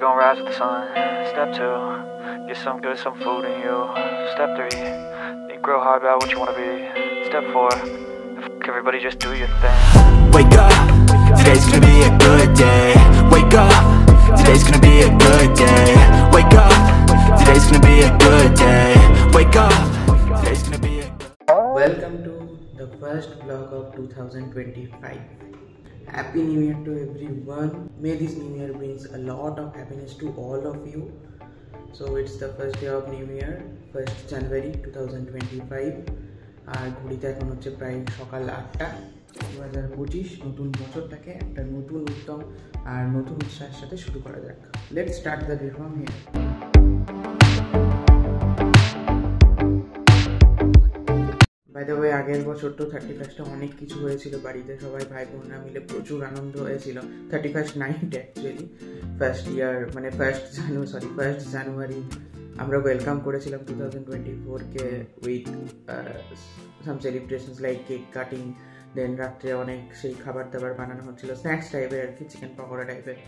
gonna rise with the sun. Step 2, get some good, some food in you. Step 3, think real hard about what you wanna be. Step 4, everybody just do your thing. Wake up, today's gonna be a good day. Wake up, today's gonna be a good day. Wake up, today's gonna be a good day. Wake up, today's gonna be a good. Welcome to the first vlog of 2025. Happy New Year to everyone. May this New Year brings a lot of happiness to all of you. So it's the first day of New Year, 1st January 2025. আর ঘড়িতে এখন হচ্ছে প্রায় সকাল 8টা। 2025 নতুন বছরটাকে একটা নতুন উদ্যম আর নতুন উৎসাহের সাথে শুরু করা যাক। Let's start the day from here. By the way, আগের বছর তো 31st অনেক কিছু হয়েছিল বাড়িতে, সবাই ভাই বোনরা মিলে প্রচুর আনন্দ হয়েছিল। 31st night actually, first January আমরা ওয়েলকাম করেছিলাম 2024-কে with some celebrations like cake cutting, then রাত্রে অনেক সেই খাবার দাবার বানানো হচ্ছিল, স্ন্যাক্স টাইপের আর কি, চিকেন পকোড়া টাইপের,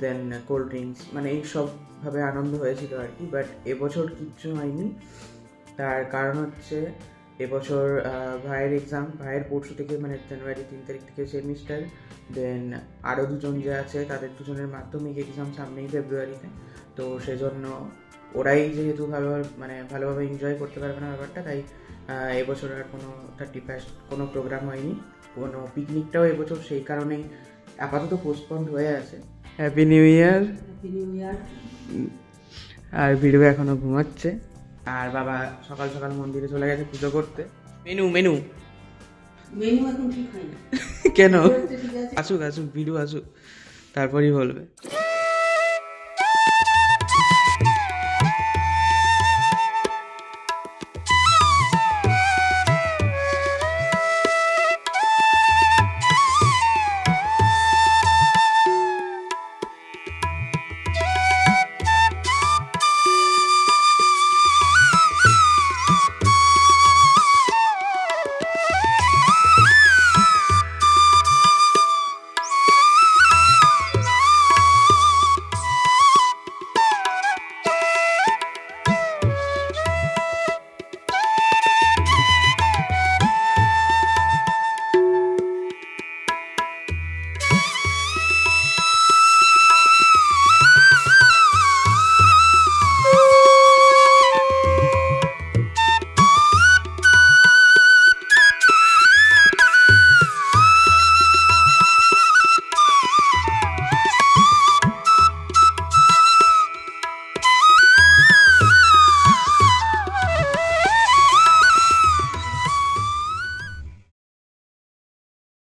দেন কোল্ড ড্রিঙ্কস, মানে এই সবভাবে আনন্দ হয়েছিল আর কি। বাট এবছর কিচ্ছু হয়নি। তার কারণ হচ্ছে এবছর ভাইয়ের এক্সাম, ভাইয়ের পরশু থেকে মানে জানুয়ারি 3 তারিখ থেকে সেমিস্টার, দেন আরও দুজন যে আছে তাদের দুজনের মাধ্যমিক এক্সাম সামনেই ফেব্রুয়ারিতে। তো সেজন্য ওরাই যেহেতু ভালোভাবে এনজয় করতে পারবে না ব্যাপারটা, তাই এবছর আর কোনো 31st কোনো প্রোগ্রাম হয়নি, কোনো পিকনিকটাও এবছর সেই কারণেই আপাতত পোস্টপন্ড হয়ে আছে। Happy new year. আর ভিডিও এখনো ঘুমাচ্ছে, আর বাবা সকাল সকাল মন্দিরে চলে গেছে পুজো করতে। মেনু এখন ঠিক হয় না কেন? আসুক ভিডিও আসুক, তারপরই বলবে।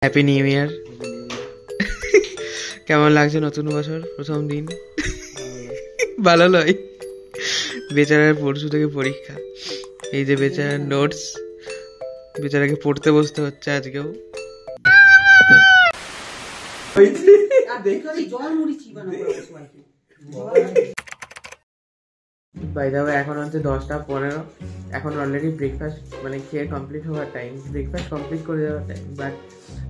হ্যাপি নিউ ইয়ার। কেমন লাগছে নতুন বছর প্রথম দিন? ভালো নয়, বেচারার পরশু থেকে পরীক্ষা, এই যে বেচারার নোটস, বেচারাকে পড়তে বসতে হচ্ছে আজকেও। বাই দ্য ওয়ে, এখন হচ্ছে 10টা 15, এখন অলরেডি ব্রেকফাস্ট মানে খেয়ে কমপ্লিট হওয়ার টাইম, ব্রেকফাস্ট কমপ্লিট করে দেওয়ার টাইম। বাট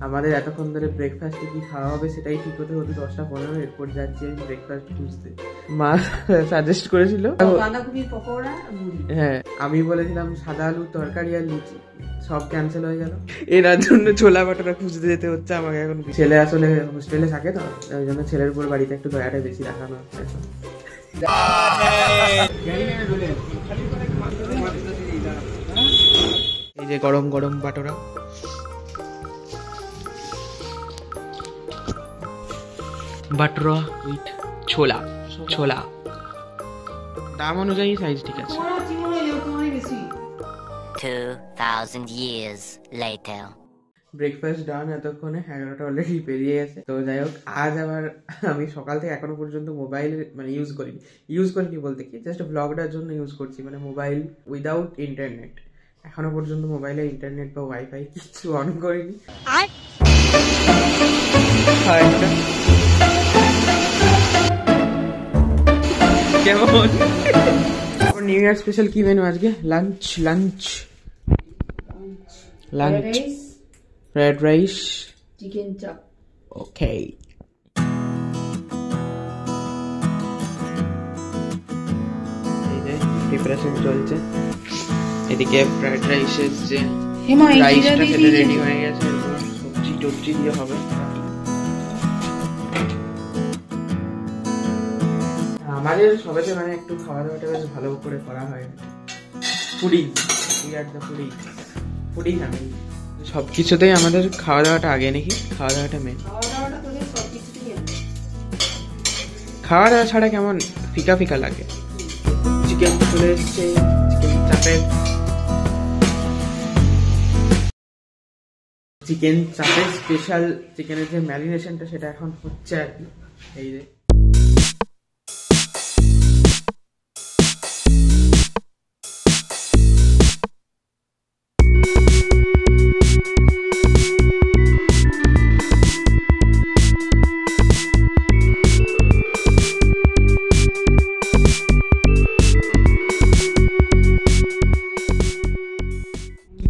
আমাদের এতক্ষণ ধরে ব্রেকফাস্টে কি খাওয়া হবে সেটাই ঠিক হতে 10টা 15, এরপর যাচ্ছি আমি ব্রেকফাস্ট খুঁজতে। মা সাজেস্ট করেছিল, হ্যাঁ আমি বলেছিলাম সাদা আলুর তরকারি আর লুচি, সব ক্যান্সেল হয়ে গেল। এর জন্য ছোলা বাটারা খুঁজতে যেতে হচ্ছে আমাকে এখন। ছেলে আসলে হোস্টেলে থাকে তো, ওই জন্য ছেলের উপর বাড়িতে একটু দয়াটা বেশি দেখানো হচ্ছে এখন। এই যে গরম গরম বাটোরা, বাটোরা উইথ ছোলা দাম অনুযায়ী সাইজ ঠিক আছে। 2000 years later. ব্রেকফাস্ট ডান, এতক্ষণে 11টা অলরেডি পেরিয়ে গেছে। তো যাই হোক, আজ আবার আমি সকাল থেকে এখনো পর্যন্ত মোবাইল মানে ইউজ করিনি বলতে কি, জাস্ট ব্লগটার জন্য ইউজ করছি, মানে মোবাইল উইদাউট ইন্টারনেট। এখনো পর্যন্ত মোবাইলে ইন্টারনেট বা ওয়াইফাই কিছু অন করিনি। কেমন নিউ ইয়ার স্পেশাল কি মেনু আজকে? লাঞ্চ ফ্রাইড রাইস, চিকেন চাপ। ওকে। প্রিপারেশন চলছে। এদিকে ফ্রাইড রাইসের যে হেমা এই রাইসটা জিরা সেটা দিয়ে রেডি হয়ে গেছে, এরপর সবজি টবজি দিয়ে হবে। আমাদের সবাইতে মানে একটু খাওয়া দাওয়াটা বেশ ভালো করে করা হয়। ফুডিং, ফুডিং আমি সব কিছুতেই আমাদের খাওয়া দাওয়াটা আগে নাকি, খাওয়া দাওয়াটা মেন। খাওয়া দাওয়া ছাড়া কেমন ফিকা ফিকা লাগে। চিকেন চলে এসছে, চিকেন চাপের স্পেশাল চিকেনের যে ম্যারিনেশনটা সেটা এখন হচ্ছে আর কি। এই যে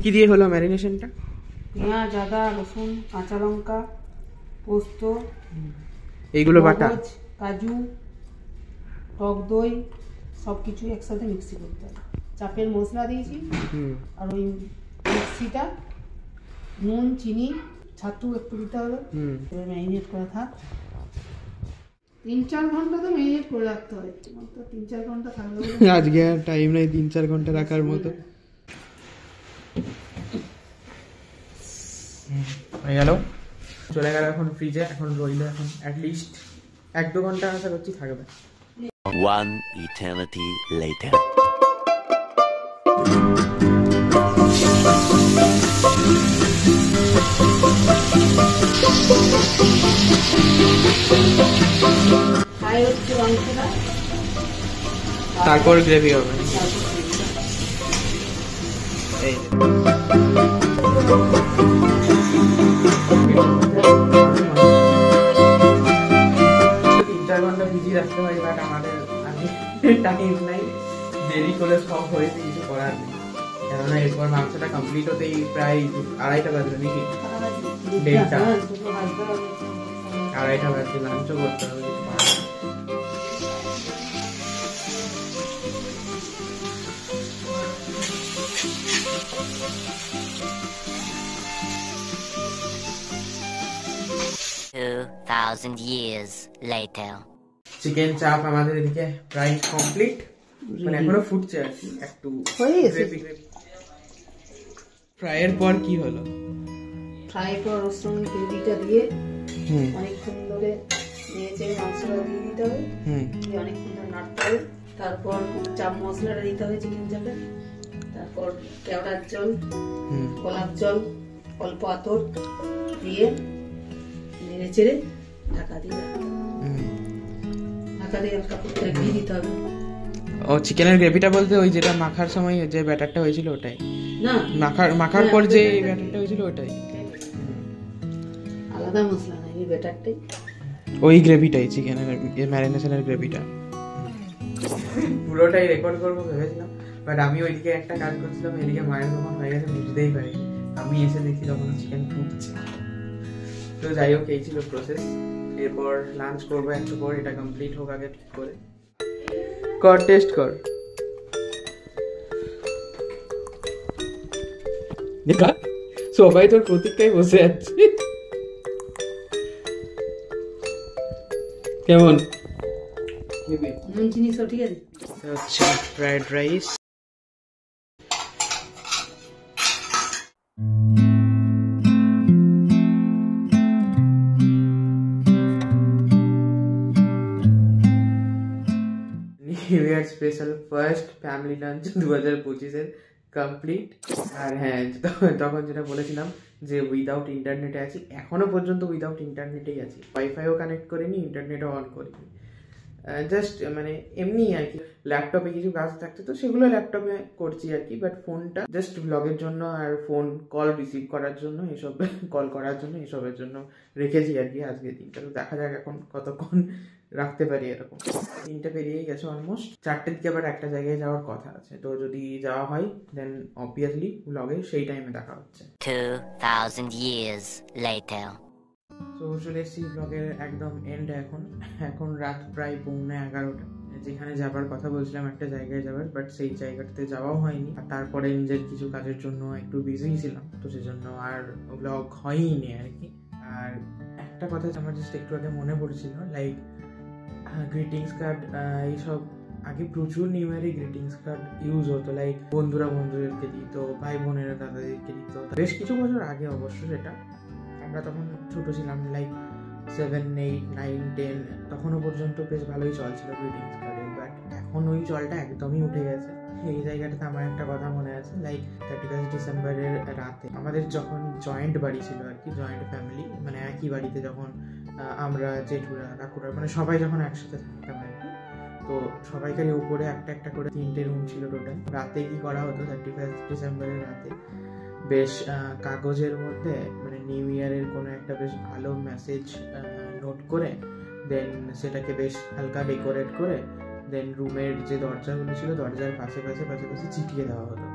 কি দিয়ে হলো ম্যারিনেশনটা? পেঁয়াজ, আদা, রসুন, কাঁচা লঙ্কা, পোস্ত, এইগুলো বাটা, মগজ, কাজু, টক দই সব কিছু একসাথে মিক্সি করতে হবে। চাপের মশলা দিয়েছি, আর ওই মিক্সিটা নুন, চিনি, ছাতু একটু দিতে হবে। এবার ম্যারিনেট করে থাক, 3-4 ঘন্টা তো ম্যারিনেট করে রাখতে হয়। 3-4 ঘন্টা থাকলে আজকে আর টাইম নাই 3-4 ঘন্টা রাখার মতো। হয়ে গেল, চলে গেল এখন ফ্রিজে। এখন রইলো এখন অ্যাটলিস্ট 1-2 ঘন্টা আশা করছি থাকবে। One eternity later. তারপর গ্রেভি হবে। এই 3-4 ঘন্টা ভিজিয়ে রাখতে হয়, বাট আমাদের টাইম নাই, দেরি করে সব হয়েছে, কিছু করার নেই। কেননা এরপর মাংসটা কমপ্লিট হতেই প্রায় 2:30 বাজবে নাকি, 2:30 বাজবে, লাঞ্চও করতে হবে। $2,000 years later. চিকেন চাপ আমাদের এদিকে প্রায় কমপ্লিট, মানে এখনো ফুটছে আর কি, একটু ফ্রাইয়ের পর কি হলো? ফ্রাই পর রসুন গ্রেভিটা দিয়ে অনেকক্ষণ ধরে নেড়ে মাংসটা দিয়ে দিতে হবে, দিয়ে অনেকক্ষণ ধরে নাড়তে হবে। তারপর চাপ মশলাটা দিতে হবে চিকেন চাপে, তারপর কেওড়ার জল, গোলাপ জল, অল্প আতর দিয়ে নেড়ে চেড়ে ঢাকা দিয়ে হালকা করে ঘি দিতে হবে। ও চিকেনের গ্রেভিটা বলতে ওই যেটা মাখার সময় যে ব্যাটারটা হয়েছিল ওটাই না, মাখার পর যে ব্যাটারটা হয়েছিল ওটাই, আলাদা মশলা না, এই ব্যাটারটাই, ওই গ্রেভিটাই, চিকেনের ম্যারিনেশনের গ্রেভিটা। পুরোটাই রেকর্ড করবো ভেবেছিলাম, বাট আমি ওইদিকে একটা কাজ করছিলাম, এদিকে মায়ের কখন হয়ে গেছে বুঝতেই পারিনি। আমি এসে দেখি তখন চিকেন ফুটছে। তো যাই হোক, এই ছিল প্রসেস। এরপর লাঞ্চ করবো একটু পর, এটা কমপ্লিট হোক আগে ঠিক করে। কর, টেস্ট কর, দেখা সবাই তোর প্রতীক্ষায় বসে আছে। কেমন নুন চিনি সব ঠিক আছে? আচ্ছা, fried rice, new year special first family lunch 2025-এর কমপ্লিট। আর হ্যাঁ, তখন যেটা বলেছিলাম যে উইদাউট ইন্টারনেটে আছি, এখনো পর্যন্ত উইদাউট ইন্টারনেটেই আছি, ওয়াইফাইও কানেক্ট করিনি, ইন্টারনেটও অন করিনি, জাস্ট মানে এমনি আর কি। ল্যাপটপে কিছু কাজ থাকছে তো সেগুলো ল্যাপটপে করছি আর কি, বাট ফোনটা জাস্ট ব্লগের জন্য আর ফোন কল রিসিভ করার জন্য, এসব কল করার জন্য, এসবের জন্য রেখেছি আর কি আজকের দিনটা। তো দেখা যাক এখন কতক্ষণ রাখতে পারি। এরকম 3টা পেরিয়েই গেছে অলমোস্ট, 4টের দিকে আবার একটা জায়গায় যাওয়ার কথা আছে, তো যদি যাওয়া হয় দেন অবভিয়াসলি ব্লগে সেই টাইমে দেখা হচ্ছে। 2,000 years later. তো চলে এসেছি ব্লগের একদম এন্ড। এখন রাত প্রায় 11:30। যেখানে যাবার কথা বলছিলাম, একটা জায়গায় যাবার, বাট সেই জায়গাটাতে যাওয়াও হয়নি। আর তারপরে নিজের কিছু কাজের জন্য একটু বিজি ছিলাম, তো সেজন্য আর ব্লগ হয়নি আর কি। আর একটা কথা আমার জাস্ট একটু আগে মনে পড়ছিল, লাইক গ্রিটিংস কার্ড এইসব আগে প্রচুর নিউ ইয়ারে গ্রিটিংস কার্ড ইউজ হতো, লাইক বন্ধুরা বন্ধুদেরকে দিত, ভাই বোনেরা দাদাদেরকে দিত। বেশ কিছু বছর আগে অবশ্য, সেটা আমরা তখন ছোট ছিলাম, লাইক 7, 8, 9, 10, তখনও পর্যন্ত বেশ ভালোই চলছিল গ্রিটিংস কার্ডের। বাট এখন ওই চলটা একদমই উঠে গেছে। এই জায়গাটাতে আমার একটা কথা মনে আছে, লাইক 31 ডিসেম্বরের রাতে আমাদের যখন জয়েন্ট বাড়ি ছিল আর কি, জয়েন্ট ফ্যামিলি, মানে একই বাড়িতে যখন আমরা জেঠুরা কাকুরা মানে সবাই যখন একসাথে থাকতাম আর কি, তো সবাইকারই উপরে একটা একটা করে 3টে রুম ছিল টোটাল। রাতে কি করা হতো 31 ডিসেম্বরের রাতে, বেশ কাগজের মধ্যে মানে নিউ ইয়ারের কোনো একটা বেশ ভালো মেসেজ নোট করে, দেন সেটাকে বেশ হালকা ডেকোরেট করে, দেন রুমের যে দরজাগুলো ছিল দরজার পাশে চিটিয়ে দেওয়া হতো।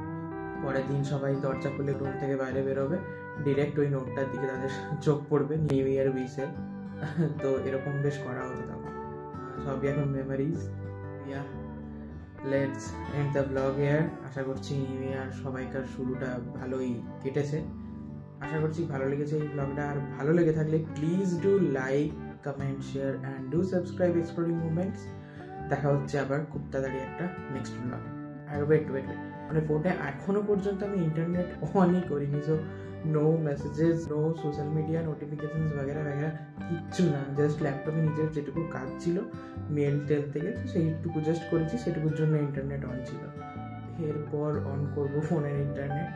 পরের দিন সবাই দরজা খুলে রুম থেকে বাইরে বেরোবে, ডিরেক্ট ওই নোটটার দিকে তাদের চোখ পড়বে নিউ ইয়ার উইশে। তো এরকম বেশ করা হতো তখন। সবই এখন memories. Let's end the blog here. আশা করছি নিউ ইয়ার সবাইকার শুরুটা ভালোই কেটেছে। আশা করছি ভালো লেগেছে এই ব্লগটা। আর ভালো লেগে থাকলে please do like, comment, share and do subscribe exploring movements. দেখা হচ্ছে আবার খুব তাড়াতাড়ি একটা নেক্সট ব্লগে। আর ওয়েট, মানে ফোনে এখনো পর্যন্ত আমি ইন্টারনেট অনই করিনি, so no messages, no social media notifications বগেরা কিচ্ছু না। জাস্ট ল্যাপটপে নিজের যেটুকু কাজ ছিল মেল টেল থেকে, তো সেইটুকু জাস্ট করেছি, সেটুকুর জন্য ইন্টারনেট অন ছিল। এরপর অন করবো ফোনের ইন্টারনেট।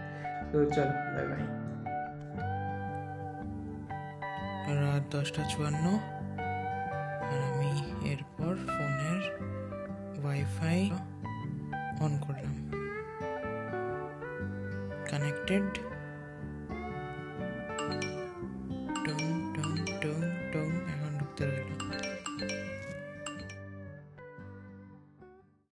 তো চলো, বাই বাই। রাত 10:54 আর আমি এরপর ফোনের ওয়াইফাই অন করলাম। কানেক্টেড।